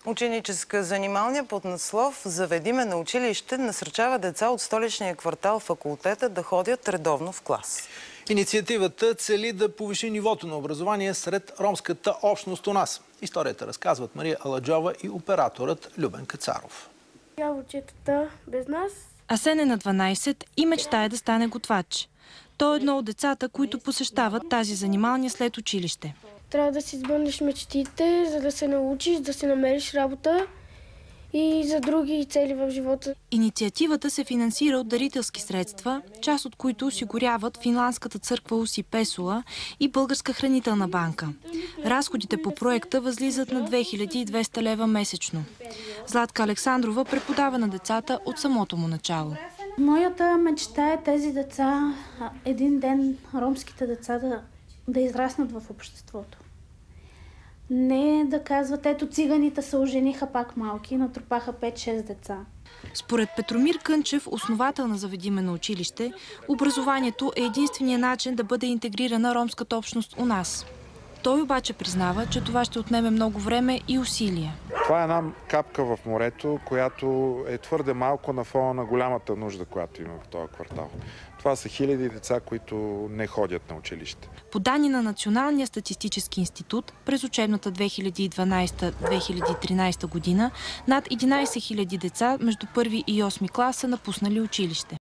Ученическа занималня под надслов "Заведи ме на училище" насърчава деца от столичния квартал Факултета да ходят редовно в клас. Инициативата цели да повиши нивото на образование сред ромската общност у нас. Историята разказват Мария Аладжова и операторът Любен Кацаров. Ябълчетата без нас. Асен е на 12 и мечтае да стане готвач. Той е едно от децата, които посещават тази занималня след училище. Трябва да си сбъднеш мечтите, за да се научиш, да си намериш работа и за други цели в живота. Инициативата се финансира от дарителски средства, част от които осигуряват финландската църква Уси Песола и Българска хранителна банка. Разходите по проекта възлизат на 2200 лева месечно. Златка Александрова преподава на децата от самото му начало. Моята мечта е тези деца, един ден ромските деца да израснат в обществото. Не да казват, ето циганите се ожениха пак малки, натрупаха 5-6 деца. Според Петромир Кънчев, основател на "Заведи ме на училище", образованието е единственият начин да бъде интегрирана ромската общност у нас. Той обаче признава, че това ще отнеме много време и усилия. Това е една капка в морето, която е твърде малко на фона на голямата нужда, която има в този квартал. Това са хиляди деца, които не ходят на училище. По данни на Националния статистически институт, през учебната 2012-2013 година над 11 000 деца между 1 и 8 клас са напуснали училище.